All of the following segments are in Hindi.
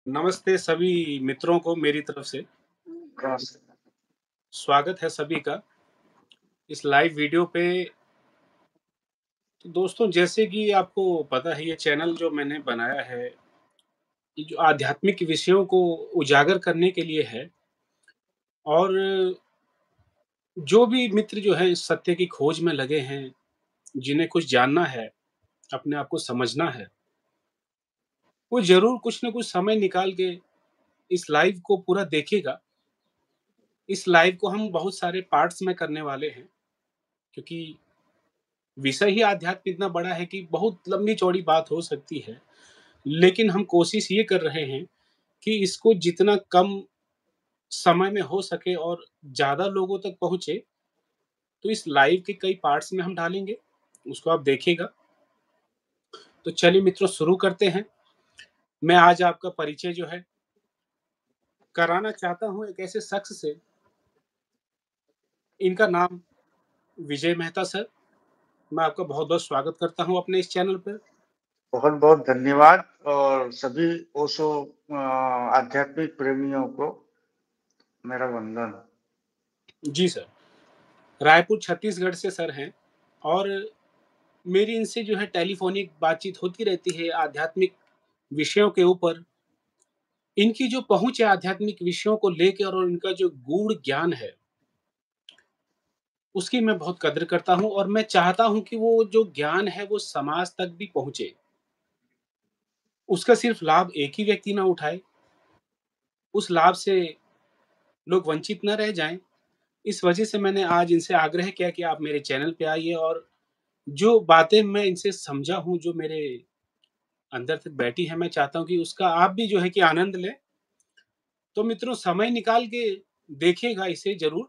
नमस्ते सभी मित्रों को मेरी तरफ से। क्रॉस। स्वागत है सभी का इस लाइव वीडियो पे। तो दोस्तों, जैसे कि आपको पता है, ये चैनल जो मैंने बनाया है, ये जो आध्यात्मिक विषयों को उजागर करने के लिए है। और जो भी मित्र जो हैं इस सत्य की खोज में लगे हैं, जिन्हें कुछ जानना है, अपने आप को समझना है, वो ज़रूर कुछ न कुछ समय निकाल के इस लाइव को पूरा देखेगा। इस लाइव को हम बहुत सारे पार्ट्स में करने वाले हैं, क्योंकि विषय ही आध्यात्म इतना बड़ा है कि बहुत लंबी-चौड़ी बात हो सकती है। लेकिन हम कोशिश ये कर रहे हैं कि इसको जितना कम समय में हो सके और ज़्यादा लोगों तक पहुँचे, तो इस लाइव के कई पार्ट्स में हम डालेंगे, उसको आप देखिएगा। तो चलिए मित्रों, शुरू करते हैं। मैं आज आपका परिचय जो है कराना चाहता हूँ एक ऐसे शख्स से। इनका नाम विजय मेहता सर। मैं आपका बहुत-बहुत स्वागत करता हूँ अपने इस चैनल पर। बहुत-बहुत धन्यवाद और सभी ओशो आध्यात्मिक प्रेमियों को मेरा वंदन। जी सर। रायपुर छत्तीसगढ़ से सर हैं और मेरी इनसे जो है टेलीफ़ोनिक बातचीत होती रहती है आध्यात्मिक विषयों के ऊपर। इनकी जो पहुँच है आध्यात्मिक विषयों को लेके और इनका जो गूढ़ ज्ञान है, उसकी मैं बहुत कदर करता हूँ और मैं चाहता हूँ कि वो जो ज्ञान है वो समाज तक भी पहुँचे। उसका सिर्फ़ लाभ एक ही व्यक्ति ना उठाए, उस लाभ से लोग वंचित ना रह जाएँ। इस वजह से मैंने आज इनसे आग्रह किया कि आप मेरे चैनल पे आइए और जो बातें मैं इनसे समझा हूँ, जो मेरे अंदर तक बैठी हैं, मैं चाहता हूँ कि उसका आप भी जो है कि आनंद लें। तो मित्रों, समय निकाल के देखिएगा इसे ज़रूर।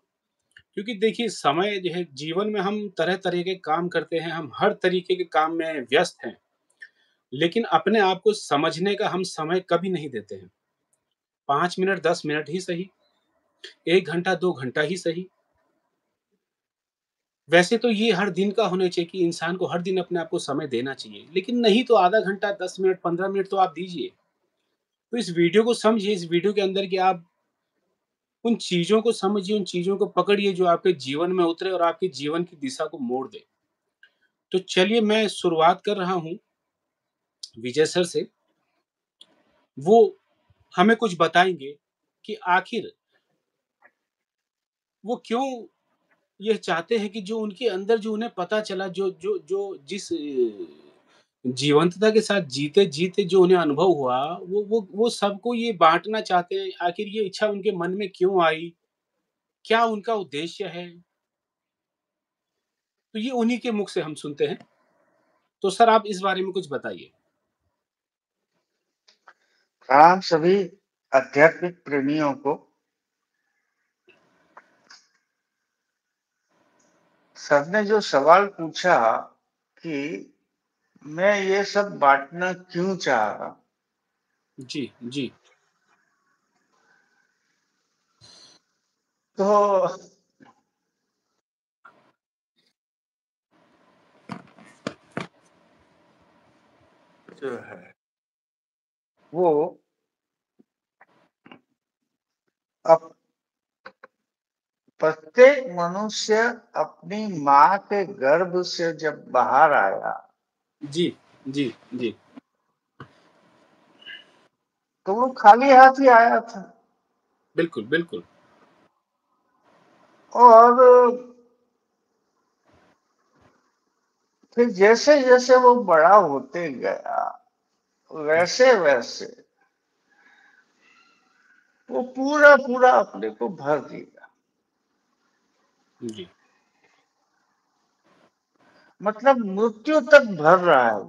क्योंकि देखिए, समय जो है जीवन में हम तरह-तरह के काम करते हैं, हम हर तरीके के काम में व्यस्त हैं, लेकिन अपने आप को समझने का हम समय कभी नहीं देते हैं। 5 मिनट, 10 मिनट ही सही, 1 घंटा, 2 घंटा ही सही। वैसे तो ये हर दिन का होना चाहिए कि इंसान को हर दिन अपने आप को समय देना चाहिए, लेकिन नहीं तो आधा घंटा, 10 मिनट, 15 मिनट तो आप दीजिए। तो इस वीडियो को समझिए, इस वीडियो के अंदर कि आप उन चीज़ों को समझिए, उन चीज़ों को पकड़िए जो आपके जीवन में उतरे और आपके जीवन की दिशा को मोड़ दे। तो चलिए मैं शुरुआत कर रहा हूँ विजय सर से। वो हमें कुछ बताएँगे कि आखिर वो क्यों ये चाहते हैं कि जो उनके अंदर जो उन्हें पता चला, जो जो जो जिस जीवंतता के साथ जीते-जीते जो उन्हें अनुभव हुआ, वो सबको ये बाँटना चाहते हैं। आखिर ये इच्छा उनके मन में क्यों आई? क्या उनका उद्देश्य है? तो ये उन्हीं के मुख से हम सुनते हैं। तो सर, आप इस बारे में कुछ बताइए। प्रणाम सभी आध्यात्मिक प्रेमियों को। सर ने जो सवाल पूछा कि मैं ये सब बाँटना क्यों चाह रहा, जी, जी। तो जो है वो अब प्रत्येक मनुष्य अपनी माँ के गर्भ से जब बाहर आया, जी, जी, जी। तो वो खाली हाथ ही आया था। बिल्कुल, बिल्कुल। और फिर जैसे-जैसे वो बड़ा होते गया, वैसे-वैसे वो पूरा-पूरा अपने को भर दिया। जी, मतलब मृत्यु तक भर रहा है,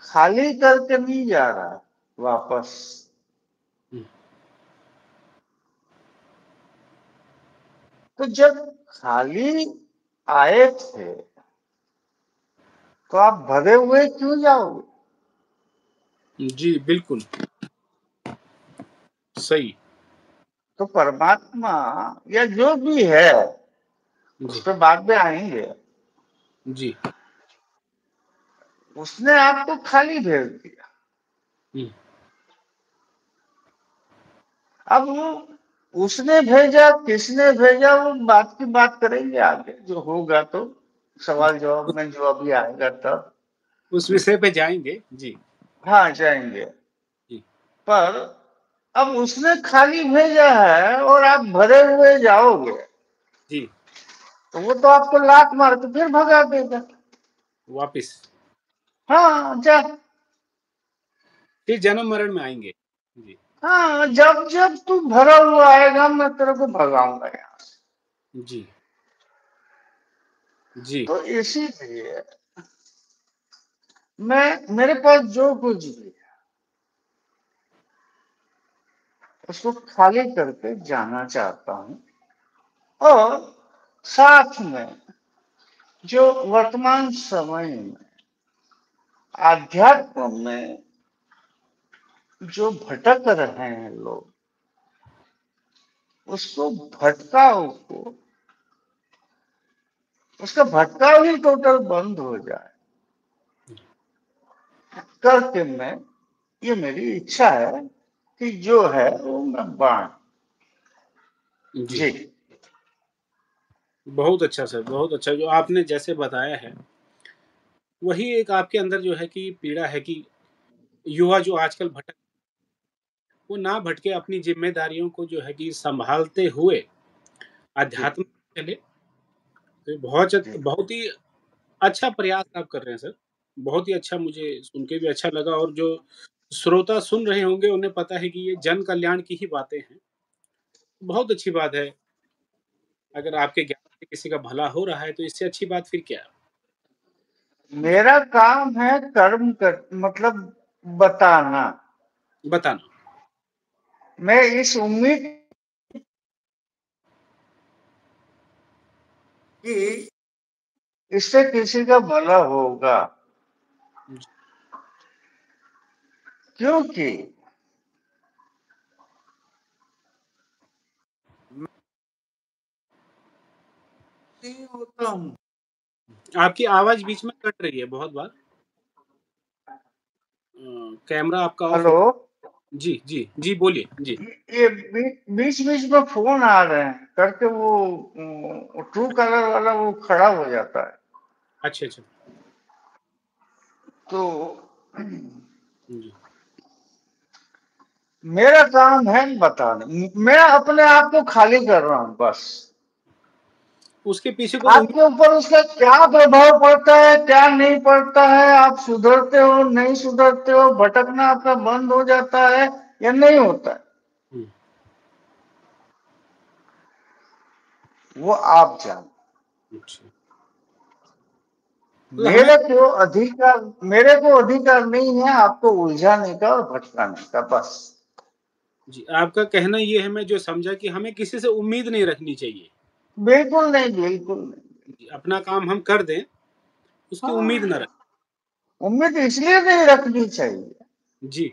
खाली करके नहीं जा रहा है वापस। हुँ, तो जब खाली आए थे, तो आप भरे हुए क्यों जाओगे? जी, बिल्कुल, सही। तो परमात्मा या जो भी है, उस जी, पे बाद में आएंगे। जी, उसने आपको खाली भेज दिया। हुँ। अब वो उसने भेजा, किसने भेजा, वो बात की बात करेंगे आगे जो होगा तो, जी, सवाल जवाब में जो अभी आएगा तब। उस विषय पे जाएँगे। जी, हाँ, जाएँगे। जी, पर अब उसने खाली भेजा है और आप भरे हुए जाओगे, जी, तो वो तो आपको लात मार के फिर भगा देगा। वापिस। हाँ, जा। फिर जन्म-मरण में आएँगे। जी, हाँ, जब जब तू भरा हुआ आएगा मैं तेरे को भगाऊंगा यहाँ से। जी, जी, तो इसीलिए मेरे पास जो कुछ भी है उसको खाली करके जाना चाहता हूँ, और साथ में जो वर्तमान समय में आध्यात्म में जो भटक रहे हैं लोग, उसको भटकाव को उसका भटकाव ही टोटल बंद हो जाए करके मैं, ये मेरी इच्छा है कि जो है वो मैं बांट। जी। जी। बहुत अच्छा सर, बहुत अच्छा जो आपने जैसे बताया है, वही एक आपके अंदर जो है कि पीड़ा है कि युवा जो आजकल भटक वो ना भटके अपनी ज़िम्मेदारियों को जो है कि सँभालते हुए जी। अध्यात्म चले। तो जी। बहुत ही अच्छा प्रयास आप कर रहे हैं सर। बहुत ही अच्छा मुझे सुन के भी अच्छा लगा और जो श्रोता सुन रहे होंगे उन्हें पता है कि ये जन कल्याण की ही बातें हैं। बहुत अच्छी बात है। अगर आपके ज्ञान से किसी का भला हो रहा है तो इससे अच्छी बात फिर क्या? जी, मेरा काम है कर्म कर, मतलब बताना। बताना। मैं इस उम्मीद कि इससे किसी का भला होगा, जी, क्योंकि मैं नहीं होता हूँ। आपकी आवाज़ बीच में कट रही है बहुत बार। कैमरा आपका ऑफ हेलो। हो जी, जी, जी बोलिए। जी। ये बीच बीच में फोन आ रहे हैं करके वो ट्रू कलर वाला वो खड़ा हो जाता है। अच्छा, अच्छा। तो जी। मेरा काम है बताना, मैं अपने आप को खाली कर रहा हूँ बस। उसके पीछे कोई उम्मीद आपके ऊपर उसका क्या प्रभाव पड़ता है, क्या नहीं पड़ता है, आप सुधरते हो नहीं सुधरते हो, भटकना आपका बंद हो जाता है या नहीं होता है, हुँ, वो आप जानो। अच्छा। मतलब हमें मेरे को अधिकार नहीं है आपको उलझाने का और भटकाने का, बस। जी, आपका कहना ये है मैं जो समझा कि हमें किसी से उम्मीद नहीं रखनी चाहिए। बिल्कुल नहीं, बिल्कुल नहीं। जी, अपना काम हम कर दें, उसकी उम्मीद ना हाँ, रखें। उम्मीद इसलिए नहीं रखनी चाहिए जी।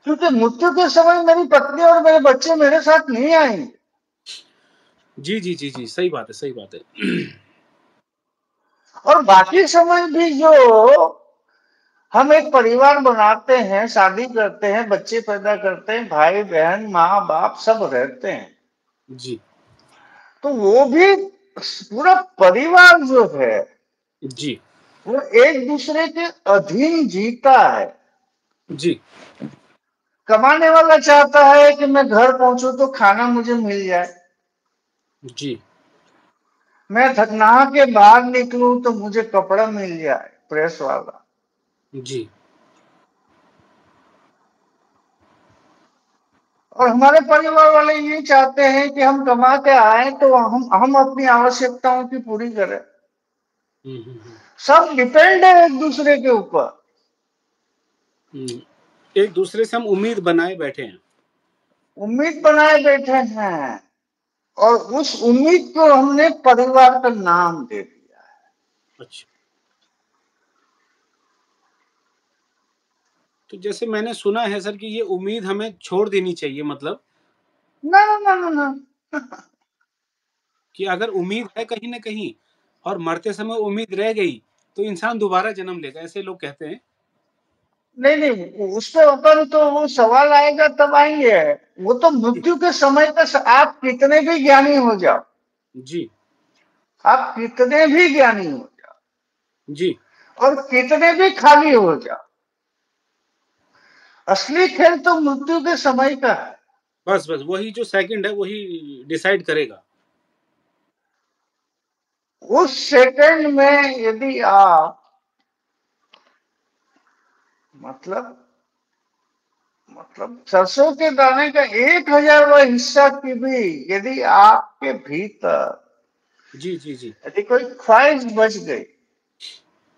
क्योंकि मृत्यु के समय मेरी पत्नी और मेरे बच्चे मेरे साथ नहीं आएंगे, जी, जी, जी, जी, सही बात है, सही बात है। और बाकी समय भी जो हम एक परिवार बनाते हैं, शादी करते हैं, बच्चे पैदा करते हैं, भाई बहन माँ बाप सब रहते हैं, जी, तो वो भी पूरा परिवार जो है जी, वो एक दूसरे के अधीन जीता है। जी, कमाने वाला चाहता है कि मैं घर पहुंचू तो खाना मुझे मिल जाए, जी, मैं नहा के बाहर निकलूं तो मुझे कपड़ा मिल जाए प्रेस वाला। जी, और हमारे परिवार वाले ये चाहते हैं कि हम कमा के आए तो हम अपनी आवश्यकताओं की पूरी करें। हुँ, हुँ, हुँ, सब डिपेंड है एक दूसरे के ऊपर। हुँ। एक दूसरे से हम उम्मीद बनाए बैठे हैं। उम्मीद बनाए बैठे हैं और उस उम्मीद को हमने परिवार का नाम दे दिया। अच्छा, तो जैसे मैंने सुना है सर कि ये उम्मीद हमें छोड़ देनी चाहिए मतलब ना ना ना ना ना। कि अगर उम्मीद है कहीं न कहीं और मरते समय उम्मीद रह गई, तो इंसान दोबारा जन्म लेगा, ऐसे लोग कहते हैं। नहीं नहीं, उस पे अपन तो वो सवाल आएगा तब आएंगे। वो तो मृत्यु के समय का आप कितने भी ज्ञानी हो जाओ, जी, आप कितने भी ज्ञानी हो जाओ जी। और कितने भी खाली हो जाओ, असली खेल तो मृत्यु के समय का है। बस, बस वही जो सेकंड है वही डिसाइड करेगा। उस सेकंड में यदि आप मतलब सरसों के दाने का 1000वां हिस्सा की भी यदि आपके भीतर जी, जी, जी। यदि कोई ख्वाहिश बच गई,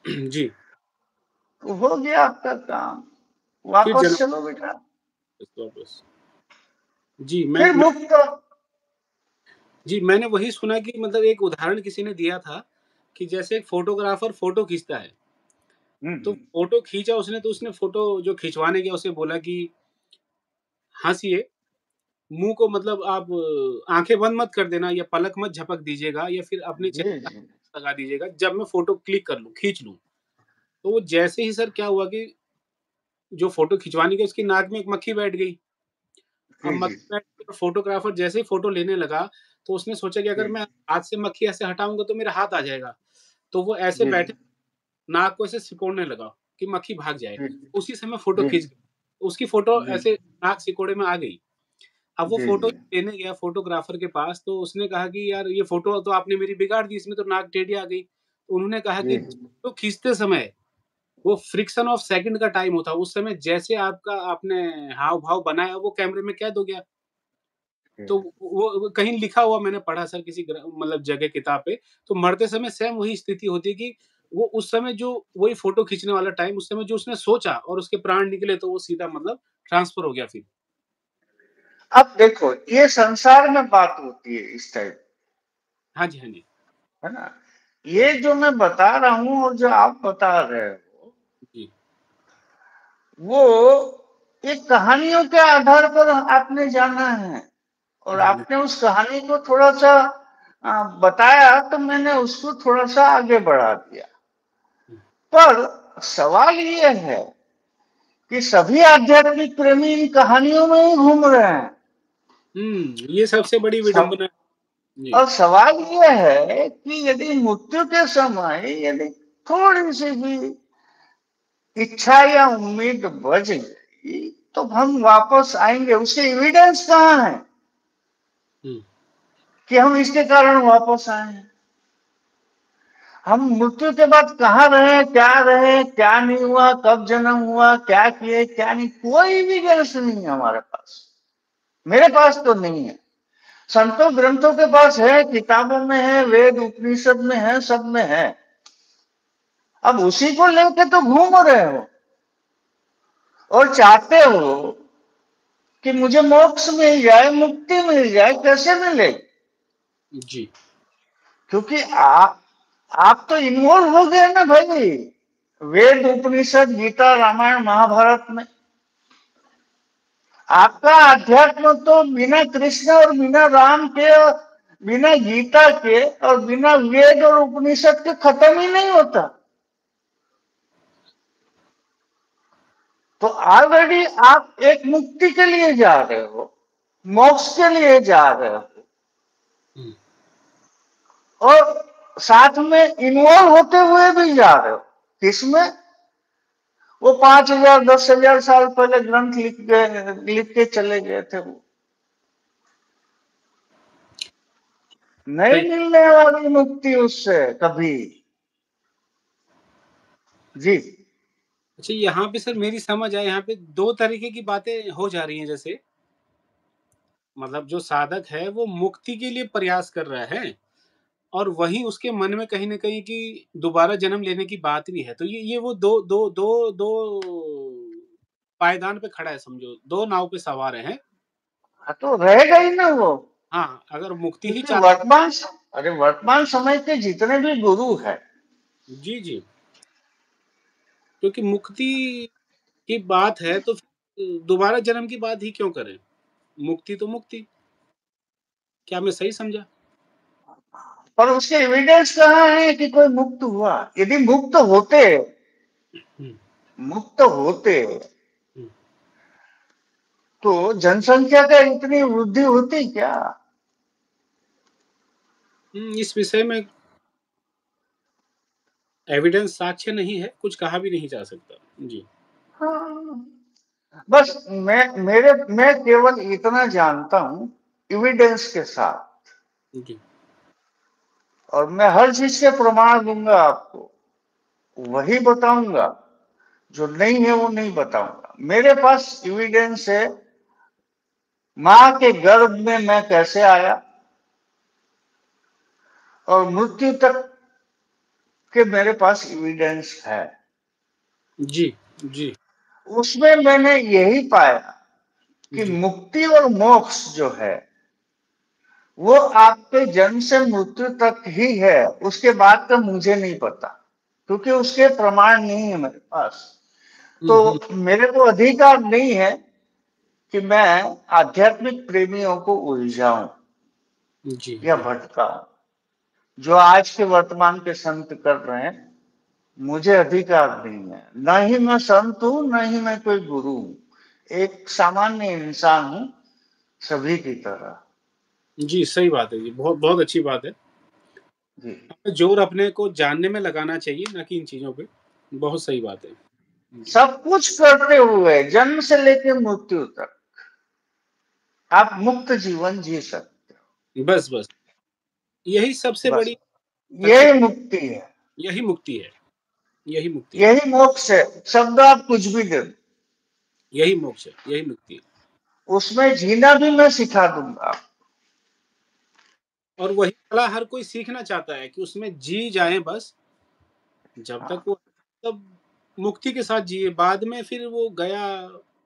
जी, तो हो गया आपका काम, फिर वापस जन्म चलो बेटा, वापस। जी, फिर मुक्त हो। जी, मैंने वही सुना कि मतलब एक उदाहरण किसी ने दिया था कि जैसे एक फ़ोटोग्राफ़र फ़ोटो खींचता है, तो हम्म, फ़ोटो खींचा उसने तो उसने फ़ोटो जो खिंचवाने गया उसे बोला कि हँसिए, मुँह को मतलब आप आँखें बंद मत कर देना या पलक मत झपक दीजिएगा या फिर अपने जी चेहरे जी पे लगा दीजिएगा जब मैं फ़ोटो क्लिक कर लूँ, खींच लूँ। तो वो जैसे ही सर क्या हुआ कि जो फ़ोटो खिंचवाने गया उसकी नाक में एक मक्खी बैठ गई। अब जी जी मक्खी बैठ गई और फ़ोटोग्राफ़र जैसे ही फ़ोटो लेने लगा, तो उसने सोचा कि अगर जी मैं हाथ से मक्खी ऐसे हटाऊँगा तो मेरा हाथ आ जाएगा। तो वो ऐसे जी बैठे नाक को ऐसे सिकोड़ने लगा कि मक्खी भाग जाए। जी उसी समय फ़ोटो जी खींच गया। उसकी फ़ोटो जी ऐसे नाक सिकोड़े में आ गई। अब वो जी फ़ोटो जी लेने गया फ़ोटोग्राफ़र के पास तो उसने कहा कि यार ये फ़ोटो तो आपने मेरी बिगाड़ दी, इसमें तो नाक टेढ़ी आ गई। तो उन्होंने कहा कि जी फ़ोटो खींचते समय वो फ्रिक्शन ऑफ सेकंड का टाइम होता है। उस समय जैसे आपने हाव-भाव बनाया वो कैमरे में कैद हो गया। तो वो कहीं लिखा हुआ मैंने पढ़ा सर किसी मतलब जगह किताब पे, तो मरते समय सेम वही स्थिति होती है कि वो उस समय जो वही फ़ोटो खींचने वाला टाइम उस समय जो उसने सोचा और उसके प्राण निकले तो वो सीधा मतलब ट्रांसफ़र हो गया फिर। अब देखो, ये संसार में बात होती है इस टाइप, हाँ जी, हाँ जी। है ना। हाँ ये जी। जो मैं बता रहा हूँ और जो आप बता रहे हो, जी। वो एक कहानियों के आधार पर आपने जाना है और हुँ, आपने उस कहानी को थोड़ा सा बताया तो मैंने उसको थोड़ा सा आगे बढ़ा दिया। हुँ। पर सवाल ये है कि सभी आध्यात्मिक प्रेमी इन कहानियों में ही घूम रहे हैं। ये सबसे बड़ी सब, विडंबना है। जी। और सवाल ये है कि यदि मृत्यु के समय यदि थोड़ी सी भी इच्छा या उम्मीद बच गई तो हम वापस आएंगे, उसके एविडेंस कहाँ है हुँ, कि हम इसके कारण वापस आए हैं। हम मृत्यु के बाद कहाँ रहे, क्या नहीं हुआ, कब जन्म हुआ, क्या किए क्या नहीं, कोई एविडेंस नहीं है हमारे पास। मेरे पास तो नहीं है। संतों ग्रंथों के पास है, किताबों में है, वेद उपनिषद में है, सब में है। अब उसी को लेके तो घूम रहे हो और चाहते हो कि मुझे मोक्ष मिल जाए, मुक्ति मिल जाए। कैसे मिले? जी। क्योंकि आप तो इन्वॉल्व हो गए ना भाई, वेद उपनिषद गीता रामायण महाभारत में। आपका अध्यात्म तो बिना कृष्ण और बिना राम के, बिना गीता के और बिना वेद और उपनिषद के खत्म ही नहीं होता। तो ऑलरेडी आप एक मुक्ति के लिए जा रहे हो, मोक्ष के लिए जा रहे हो हुँ, और साथ में इन्वॉल्व होते हुए भी जा रहे हो। किसमें? वो 5000 10,000 साल पहले ग्रंथ लिख के चले गए थे वो। नहीं सही। मिलने वाली मुक्ति उससे कभी। जी अच्छा यहाँ पे सर मेरी समझ आए यहाँ पे 2 तरीके की बातें हो जा रही हैं जैसे, मतलब जो साधक है वो मुक्ति के लिए प्रयास कर रहा है और वहीं उसके मन में कहीं न कहीं कि दोबारा जन्म लेने की बात भी है। तो ये वो 2 पायदान पे खड़ा है समझो, 2 नाव पे सवार हैं। हाँ, तो रहेगा ही ना वो। हाँ, अगर मुक्ति ही क्योंकि चाह वर्तमान समय के जितने भी गुरु है, जी, जी। क्योंकि मुक्ति की बात है तो फिर दोबारा जन्म की बात ही क्यों करें? मुक्ति तो मुक्ति। क्या मैं सही समझा? पर उसके एविडेंस कहाँ है कि कोई मुक्त हुआ? यदि मुक्त होते हुँ, मुक्त होते हुँ। तो जनसंख्या का इतनी वृद्धि होती क्या? इस विषय में एविडेंस साक्ष्य नहीं है, कुछ कहा भी नहीं जा सकता। जी। हाँ, बस मैं केवल इतना जानता हूं एविडेंस के साथ, जी। और मैं हर चीज से प्रमाण दूंगा आपको, वही बताऊंगा, जो नहीं है वो नहीं बताऊंगा। मेरे पास एविडेंस है, मां के गर्भ में मैं कैसे आया और मृत्यु तक के मेरे पास एविडेंस है। जी, जी, उसमें मैंने यही पाया कि जी। मुक्ति और मोक्ष जो है वो आपके जन्म से मृत्यु तक ही है, उसके बाद का मुझे नहीं पता, क्योंकि उसके प्रमाण नहीं है मेरे पास। हुँ, तो हुँ। मेरे को अधिकार नहीं है कि मैं आध्यात्मिक प्रेमियों को उलझाऊं जी, या जी। भटकाऊं, जो आज के वर्तमान के संत कर रहे हैं। मुझे अधिकार नहीं है, न ही मैं संत हूं, न ही मैं कोई गुरु हूं, एक सामान्य इंसान हूं, सभी की तरह। जी, सही बात है जी, बहुत बहुत अच्छी बात है। जी, हमें ज़ोर अपने को जानने में लगाना चाहिए, ना कि इन चीज़ों पे। बहुत सही बात है। जी। सब कुछ करते हुए जन्म से लेकर मृत्यु तक आप मुक्त जीवन जी सकते बस, बस। यही सबसे हो, बस बड़ी सच्ची यही मुक्ति है, यही मुक्ति है, यही मुक्ति है, यही मोक्ष है। शब्द आप कुछ भी दे दो, यही मोक्ष है, यही मुक्ति है। उसमें जीना भी मैं सिखा दूंगा। और वही कला हर कोई सीखना चाहता है कि उसमें जी जाएँ बस, जब तक हाँ, वो तब मुक्ति के साथ जिए, बाद में फिर वो गया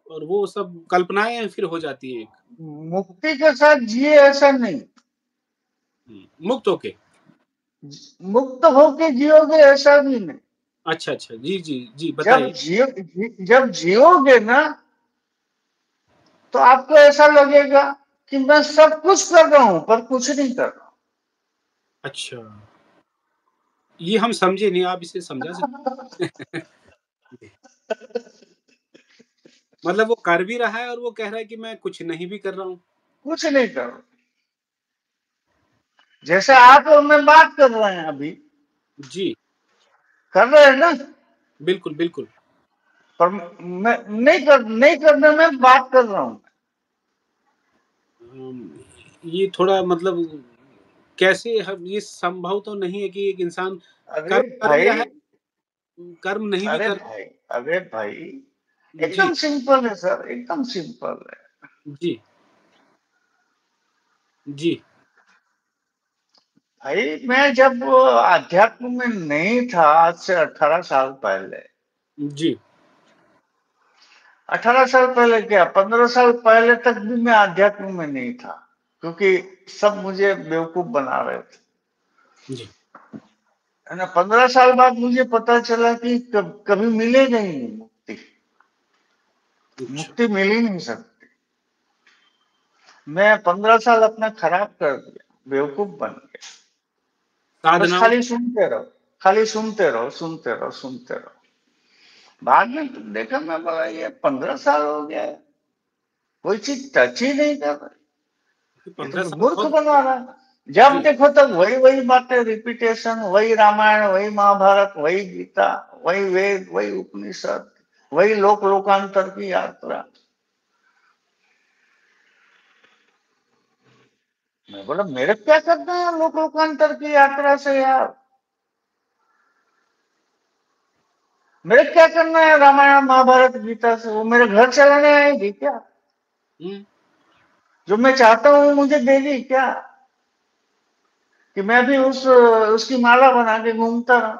और वो सब कल्पनाएँ फिर हो जाती हैं एक। मुक्ति के साथ जिए ऐसा नहीं, मुक्त होके। मुक्त होके जियोगे ऐसा भी नहीं। अच्छा, अच्छा। जी, जी, जी, जब बताइए। जब जियोगे ना, तो आपको ऐसा लगेगा कि मैं सब कुछ कर रहा हूं पर कुछ नहीं कर रहा अच्छा, ये हम समझे नहीं, आप इसे समझा सकते हैं? मतलब वो कर भी रहा है और वो कह रहा है कि मैं कुछ नहीं भी कर रहा हूँ। कुछ नहीं कर रहा। जैसे आप और मैं बात कर रहे हैं अभी, जी, कर रहे हैं ना, बिल्कुल, बिल्कुल। पर मैं नहीं करने में बात कर रहा हूं। ये थोड़ा मतलब कैसे हम ये संभव तो नहीं है कि एक इंसान अरे कर्म कर भी रहा भाई, है, कर्म नहीं भी कर अरे भाई, जी, एकदम सिंपल है सर, एकदम सिंपल है। जी, जी, भाई मैं जब अध्यात्म में नहीं था, आज से 18 साल पहले, जी। 18 साल पहले क्या, 15 साल पहले तक भी मैं अध्यात्म में नहीं था, क्योंकि सब मुझे बेवकूफ बना रहे थे, जी, है ना। 15 साल बाद मुझे पता चला कि कभी मिलेगा ही नहीं मुक्ति, अच्छा। मुक्ति मिल ही नहीं सकती। मैं 15 साल अपना खराब कर दिया, बेवकूफ बन गया। बस साधनाओं खाली सुनते रहो, खाली सुनते रहो, सुनते रहो, सुनते रहो। बाद में तुम देखा, मैं बोला ये 15 साल हो गया है, कोई चीज टच ही नहीं कर रहा, ये तो 15 साल मूर्ख बहुत बना रहा है। जब जी, देखो तब वही वही बातें, रिपीटेशन, वही रामायण, वही महाभारत, वही गीता, वही वेद, वही उपनिषद, वही लोक लोकांतर की यात्रा। मैं बोला मेरे क्या करना है लोक लोकांतर की यात्रा से यार, मेरे क्या करना है रामायण महाभारत गीता से, वो मेरे घर चलाने आएगी क्या? हुँ, जो मैं चाहता हूँ मुझे देगी क्या, कि मैं भी उसकी माला बना के घूमता रहूं?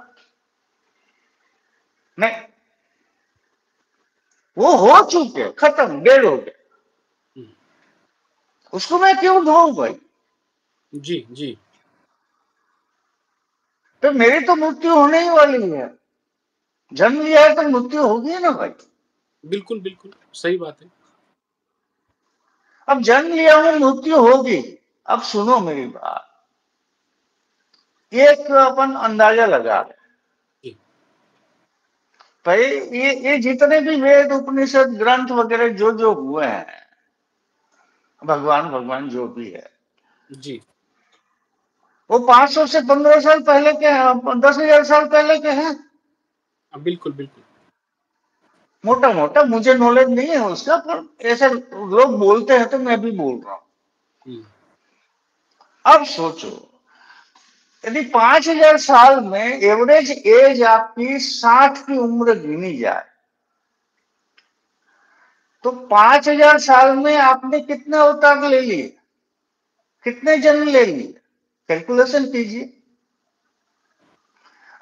नहीं, वो हो चुके, खत्म, डेढ़ हो गया, हुँ। उसको मैं क्यों ढूंढ भाई? जी, जी। तो मेरी तो मृत्यु होने ही वाली है, जन्म लिया है तो मृत्यु होगी ना भाई। बिल्कुल, बिल्कुल, सही बात है। अब जन्म लिया हूं, मृत्यु होगी। अब सुनो मेरी बात, एक अपन अंदाजा लगा रहे, जी, भाई ये जितने भी वेद उपनिषद ग्रंथ वगैरह जो जो हुए हैं, भगवान भगवान जो भी है, जी। वो 500 से 1500 साल पहले के हैं, 10,000 साल पहले के हैं। बिल्कुल, बिल्कुल। मोटा मोटा मुझे नॉलेज नहीं है उसका, पर ऐसे लोग बोलते हैं तो मैं भी बोल रहा हूँ। हुँ। अब सोचो, यदि 5,000 साल में एवरेज एज आपकी 60 की उम्र गिनी जाए, तो 5,000 साल में आपने कितने अवतार ले लिए, कितने जन्म ले लिए, कैलकुलेशन कीजिए।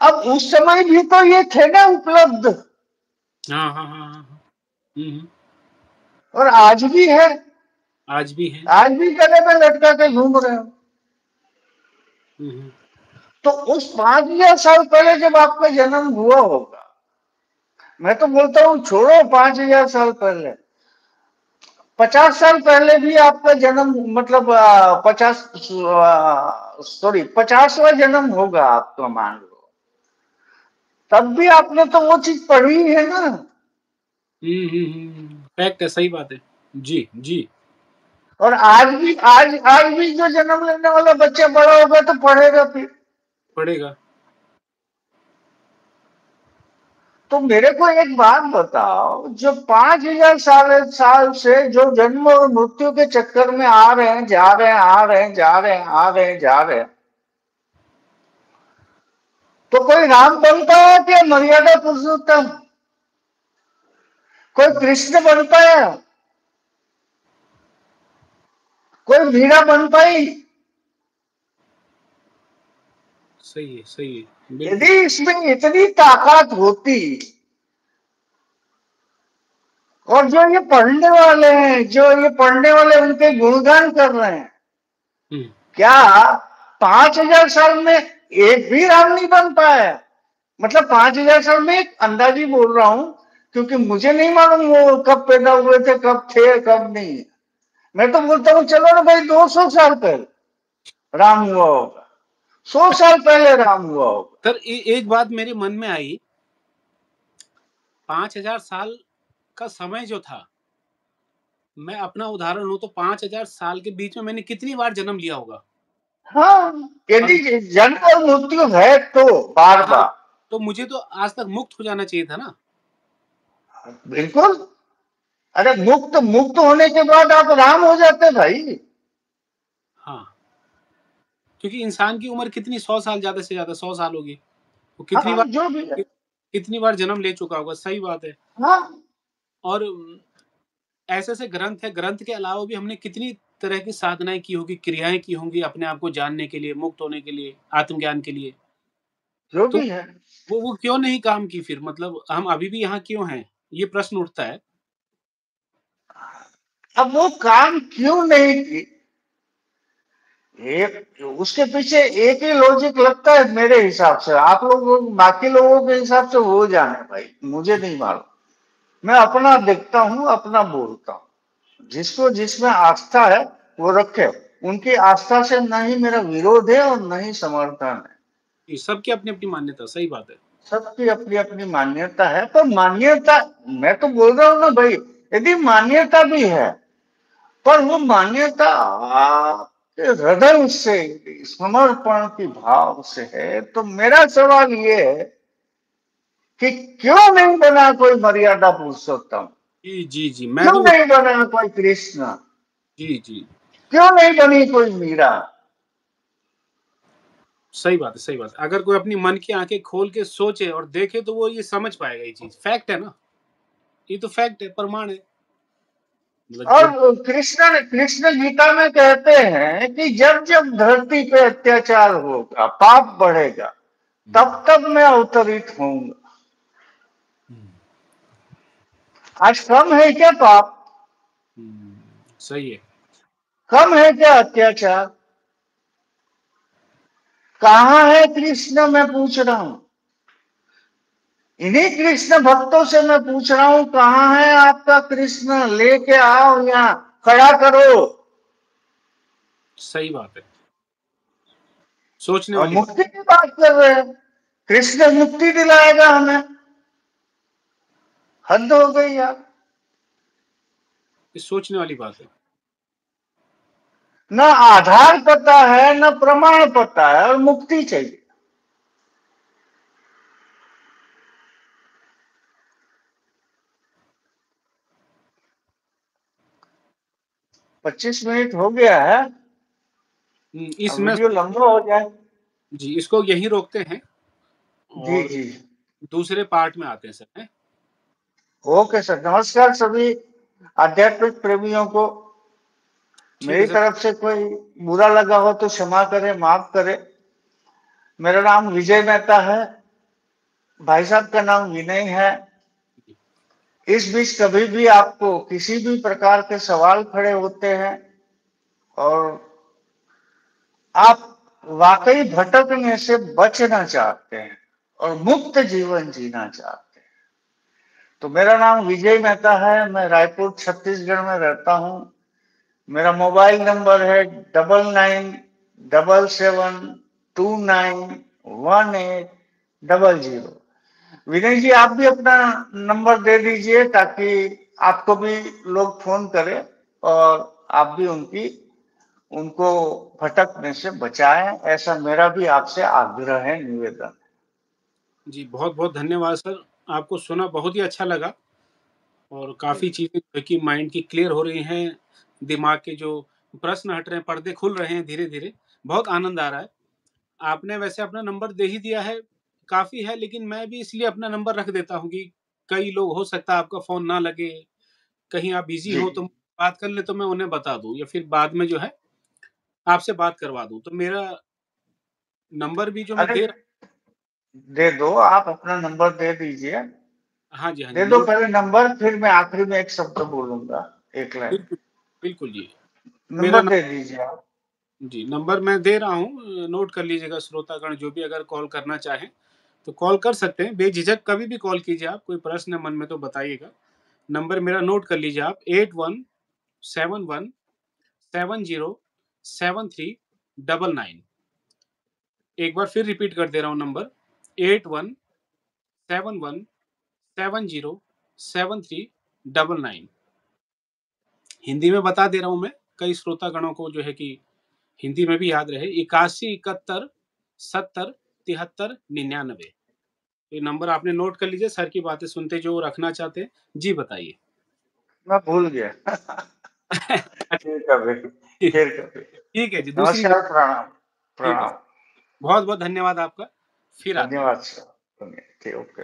अब उस समय भी तो ये थे ना उपलब्ध, हाँ, हाँ, हाँ, हाँ, हाँ। हुँ, हुँ। और आज भी है, आज भी हैं। आज भी गले में लटका के घूम रहे हो। हुँ, हुँ। तो उस 5,000 साल पहले जब आपका जन्म हुआ होगा, मैं तो बोलता हूँ छोड़ो 5,000 साल पहले, 50 साल पहले भी आपका जन्म, मतलब 50वां जन्म होगा आपका, मान लो, तब भी आपने तो वो चीज पढ़ी है ना। हुँ, हुँ, हुँ, हुँ। फैक्ट है, सही बात है। जी, जी। और आज भी जो जन्म लेने वाला बच्चा बड़ा होगा तो पढ़ेगा फिर। पड़ेगा। तो मेरे को एक बात बताओ, जो 5,000 साल से जो जन्म और मृत्यु के चक्कर में आ रहे हैं, जा रहे हैं, आ रहे हैं, जा रहे हैं, आ रहे हैं, जा रहे हैं, तो कोई राम बन पाया क्या, मर्यादा पुरुषोत्तम? कोई कृष्ण बन पाया? कोई मीरा बन पाई? सही है, सही है। बिल्कुल। यदि इसमें इतनी ताकत होती, और जो ये पढ़ने वाले हैं, जो ये पढ़ने वाले उनके गुणगान कर रहे हैं, हुँ। क्या 5,000 साल में एक भी राम नहीं बन पाया? मतलब 5,000 साल में, एक अंदाजी बोल रहा हूं, क्योंकि मुझे नहीं मालूम वो कब पैदा हुए थे, कब थे, कब नहीं। मैं तो बोलता हूँ चलो ना भाई, 200 साल पहले राम हुआ होगा, 100 साल पहले राम हुआ होगा। सर एक बात मेरे मन में आई, 5,000 साल का समय जो था, मैं अपना उदाहरण लूँ तो 5,000 साल के बीच में मैंने कितनी बार जन्म लिया होगा? हाँ, और यदि जन्म और मृत्यु है तो बार हाँ, बार, तो मुझे तो आज तक मुक्त हो जाना चाहिए था ना? बिल्कुल। अरे मुक्त मुक्त होने के बाद आप राम हो जाते भाई। हाँ, क्योंकि इंसान की उम्र कितनी 100 साल, ज़्यादा से ज़्यादा 100 साल होगी। वो हाँ, जो भी है। कितनी बार जन्म ले चुका होगा, सही बात है। हाँ, और ऐसे-ऐसे ग्रंथ हैं, ग्रंथ के अलावा भी हमने कितनी तरह की साधनाएँ की होंगी, क्रियाएँ की होंगी अपने आप को जानने के लिए, मुक्त होने के लिए, आत्मज्ञान के लिए। जो तो भी है। वो क्यों नहीं काम की फिर? मतलब हम अभी भी यहाँ क्यों हैं? ये प्रश्न उठता है। अब वो काम क्यों नहीं की, एक उसके पीछे एक ही लॉजिक लगता है मेरे हिसाब से। आप लोग बाकी लोगों के हिसाब से वो जाने भाई, मुझे नहीं मालूम। मैं अपना देखता हूँ, अपना बोलता हूँ। जिसको जिसमें आस्था है वो रखे। उनकी आस्था से न ही मेरा विरोध है और न ही समर्थन है। ये सबकी अपनी-अपनी मान्यता, सही बात है। सबकी अपनी अपनी मान्यता है, पर मान्यता, मैं तो बोल रहा हूँ ना भाई, यदि मान्यता भी है, पर वो मान्यता आपके हृदय से, समर्पण की भाव से है, तो मेरा सवाल ये है कि क्यों नहीं बना कोई मर्यादा पुरुषोत्तम? जी, जी, जी, मैं क्यों भी नहीं बना कोई कृष्ण? जी, जी। क्यों नहीं बनी कोई मीरा? सही बात है, सही बात है। अगर कोई अपनी मन की आँखें खोल के सोचे और देखे तो वो ये समझ पाएगा ये चीज़। फैक्ट है ना? ये तो फैक्ट है, प्रमाण है। मतलब जो और कृष्ण गीता में कहते हैं कि जब जब धरती पे अत्याचार होगा, पाप बढ़ेगा, हुँ, तब तब मैं अवतरित होऊंगा। हुँ, आज कम है क्या पाप? सही है। कम है क्या अत्याचार? कहाँ है कृष्ण, मैं पूछ रहा हूं। इन्हीं कृष्ण भक्तों से मैं पूछ रहा हूं, कहाँ है आपका कृष्ण? लेके आओ, यहाँ खड़ा करो। सही बात है। सोचने और वाली बात। मुक्ति की बात कर रहे हैं, कृष्ण मुक्ति दिलाएगा हमें। हद हो गई यार। ये सोचने वाली बात है। न आधार पता है, न प्रमाण पता है, और मुक्ति चाहिए। पच्चीस मिनट हो गया है, अब इसमें वीडियो लंबा हो जाए। जी, इसको यहीं रोकते हैं जी और जी। दूसरे पार्ट में आते हैं सर, हैं? ओके सर, नमस्कार सभी आध्यात्मिक प्रेमियों को। ठीक है मेरी सर। तरफ से कोई बुरा लगा हो तो क्षमा करें, माफ करें। मेरा नाम विजय मेहता है, भाई साहब का नाम विनय है। इस बीच कभी भी आपको किसी भी प्रकार के सवाल खड़े होते हैं और आप वाकई भटकने से बचना चाहते हैं और मुक्त जीवन जीना चाहते हैं, तो मेरा नाम विजय मेहता है। मैं रायपुर छत्तीसगढ़ में रहता हूं। मेरा मोबाइल नंबर है 9977291800। विनय जी, आप भी अपना नंबर दे दीजिए ताकि आपको भी लोग फोन करें और आप भी उनको भटकने से बचाएं। ऐसा मेरा भी आपसे आग्रह है, निवेदन। जी, बहुत-बहुत धन्यवाद सर। आपको सुना बहुत ही अच्छा लगा और काफ़ी चीज़ें जो है कि माइंड की क्लियर हो रही हैं, दिमाग के जो प्रश्न हट रहे हैं, पर्दे खुल रहे हैं धीरे-धीरे, बहुत आनंद आ रहा है। आपने वैसे अपना नंबर दे ही दिया है, काफ़ी है, लेकिन मैं भी इसलिए अपना नंबर रख देता हूँ कि कई लोग हो सकता है आपका फ़ोन ना लगे, कहीं आप बिज़ी जी। हो तो बात कर लें तो मैं उन्हें बता दूँ या फिर बाद में जो है आपसे बात करवा दूँ। तो मेरा नंबर भी जो मैं अरे दे रहा दे दो, आप अपना नंबर दे दीजिए। हाँ जी, दे दो नोट पहले नंबर, फिर मैं आखिरी में एक शब्द बोलूंगा, एक लाइन। बिल्कुल, बिल्कुल जी। मेरा नंबर दे दीजिए आप। जी, नंबर मैं दे रहा हूँ, नोट कर लीजिएगा श्रोतागण जो भी अगर कॉल करना चाहें, तो कॉल कर सकते हैं, बेझिझक कभी भी कॉल कीजिए आप, कोई प्रश्न है मन में तो बताइएगा। नंबर मेरा नोट कर लीजिए आप 8171707399। एक बार फिर रिपीट कर दे रहा हूँ नंबर 8171707399। हिंदी में बता दे रहा हूँ मैं, कई श्रोतागणों को जो है कि हिंदी में भी याद रहे 8171707399। ये नंबर आपने नोट कर लीजिए, सर की बातें सुनते जो रखना चाहते हैं। जी बताइए। मैं भूल गया। फिर कभी, फिर कभी। ठीक है जी, दूसरी नमस्कार, बार प्रणाम। ठीक है। प्रणाम। बहुत-बहुत धन्यवाद आपका। फिर आते हैं। धन्यवाद सर। ठीक, ओके।